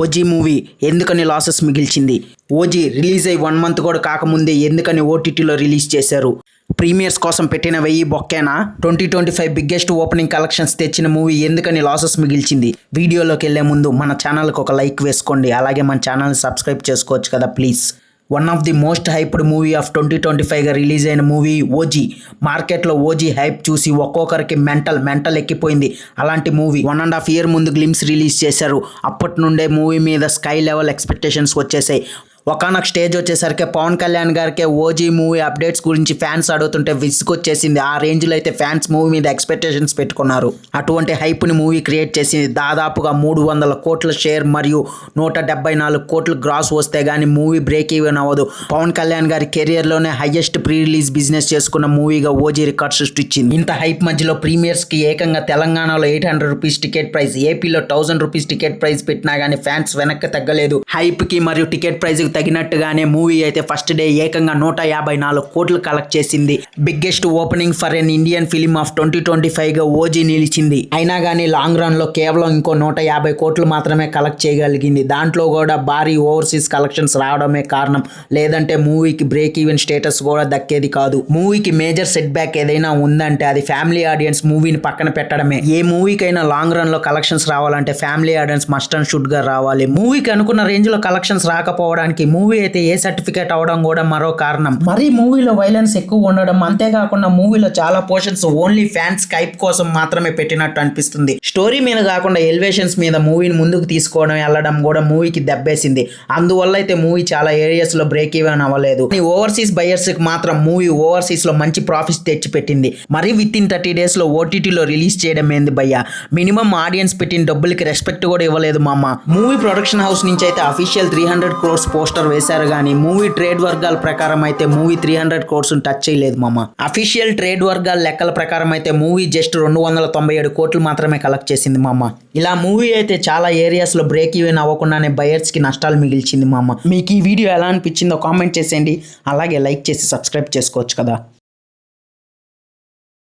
OG movie ఎందుకని losses మిగిల్చింది? OG release అయ్యి 1 month కూడా కాకముందే ఎందుకని ఓటీటీలో రిలీజ్ చేశారు? ప్రీమియర్స్ కోసం పెట్టిన 1000 బొక్కేనా? 2025 బిగ్గెస్ట్ ఓపెనింగ్ కలెక్షన్స్ తెచ్చిన మూవీ ఎందుకని లాసెస్ మిగిల్చింది? వీడియోలోకి వెళ్లే ముందు మన ఛానల్కి ఒక లైక్ వేసుకోండి, అలాగే మన ఛానల్ని సబ్స్క్రైబ్ చేసుకోవచ్చు కదా please. One of the most hyped movie of 2025గా రిలీజ్ అయిన మూవీ ఓజీ. మార్కెట్లో ఓజీ హైప్ చూసి ఒక్కొక్కరికి మెంటల్ ఎక్కిపోయింది. అలాంటి మూవీ 1.5 year ముందు గ్లిమ్స్ రిలీజ్ చేశారు. అప్పటి నుండే మూవీ మీద స్కై లెవెల్ ఎక్స్పెక్టేషన్స్ వచ్చేసాయి. ఒకనొక స్టేజ్ వచ్చేసరికి పవన్ కళ్యాణ్ గారికి ఓజీ మూవీ అప్డేట్స్ గురించి ఫ్యాన్స్ అడుగుతుంటే విసుగొచ్చేసింది. ఆ రేంజ్లో అయితే ఫ్యాన్స్ మూవీ మీద ఎక్స్పెక్టేషన్స్ పెట్టుకున్నారు. అటువంటి హైప్ని మూవీ క్రియేట్ చేసింది. దాదాపుగా 300 కోట్ల షేర్ మరియు 174 కోట్ల గ్రాస్ వస్తే కానీ మూవీ బ్రేక్ ఈవెన్ అవ్వదు. పవన్ కళ్యాణ్ గారి కెరియర్లోనే హైయెస్ట్ ప్రీ రిలీజ్ బిజినెస్ చేసుకున్న మూవీగా ఓజీ రికార్డ్ సృష్టించింది. ఇంత హైప్ మధ్యలో ప్రీమియర్స్కి ఏకంగా తెలంగాణలో 800 రూపీస్ టికెట్ ప్రైస్, ఏపీలో 1000 రూపీస్ టికెట్ ప్రైస్ పెట్టినా కానీ ఫ్యాన్స్ వెనక్కి తగ్గలేదు. హైప్కి మరియు టికెట్ ప్రైస్కి తగినట్టుగానే మూవీ అయితే ఫస్ట్ డే ఏకంగా 154 కోట్లు కలెక్ట్ చేసింది. Biggest opening for an Indian film of 2025గా ఓజీ నిలిచింది. అయినా కానీ లాంగ్ రన్ లో కేవలం ఇంకో 150 కోట్లు మాత్రమే కలెక్ట్ చేయగలిగింది. దాంట్లో కూడా భారీ ఓవర్సీస్ కలెక్షన్స్ రావడమే కారణం, లేదంటే మూవీకి బ్రేక్ ఈవెన్ స్టేటస్ కూడా దక్కేది కాదు. మూవీకి మేజర్ సెట్ బ్యాక్ ఏదైనా ఉందంటే అది ఫ్యామిలీ ఆడియన్స్ మూవీని పక్కన పెట్టడమే. ఏ మూవీకైనా లాంగ్ రన్ లో కలెక్షన్స్ రావాలంటే family audience must and should గా రావాలి. మూవీకి అనుకున్న రేంజ్ లో కలెక్షన్స్ రాకపోవడానికి మూవీ అయితే ఏ సర్టిఫికేట్ అవడం కూడా మరో కారణం. మరి మూవీలో వైలెన్స్ ఎక్కువ ఉండడం, అంతేకాకుండా మూవీలో చాలా పోర్షన్స్ ఓన్లీ ఫ్యాన్స్ కైప్ కోసం మాత్రమే పెట్టినట్టు అనిపిస్తుంది. స్టోరీ మీద కాకుండా ఎలివేషన్స్ మీద మూవీని ముందుకు తీసుకోవడం వెళ్ళడం కూడా మూవీకి దెబ్బేసింది. అందువల్ల అయితే మూవీ చాలా ఏరియాస్ లో బ్రేక్ ఈవెన్ అవ్వలేదు. ఓవర్సీస్ బయర్స్ కి మాత్రం మూవీ ఓవర్సీస్ లో మంచి ప్రాఫిట్స్ తెచ్చి పెట్టింది. మరి విత్ ఇన్ 30 days లో ఓటీటీలో రిలీజ్ చేయడం ఏంది భయ్యా? మినిమం ఆడియన్స్ పెట్టిన డబ్బులకి రెస్పెక్ట్ కూడా ఇవ్వలేదు మామ. మూవీ ప్రొడక్షన్ హౌస్ నుంచి అయితే అఫీషియల్ 300 crores పోస్టర్ వేశారు కానీ మూవీ ట్రేడ్ వర్గాల ప్రకారం అయితే మూవీ 300 crores టచ్ చేయలేదు మామ. అఫీషియల్ ట్రేడ్ వర్గాల లెక్కల ప్రకారం అయితే మూవీ జస్ట్ 297 కోట్లు మాత్రమే కలెక్ట్ చేసింది మామ. ఇలా మూవీ అయితే చాలా ఏరియాస్ లో బ్రేక్ ఈవెన్ అవ్వకుండానే బయర్స్ కి నష్టాలు మిగిల్చింది మామ. మీకు ఈ వీడియో ఎలా అనిపించిందో కామెంట్ చేసేయండి, అలాగే లైక్ చేసి సబ్స్క్రైబ్ చేసుకోవచ్చు కదా.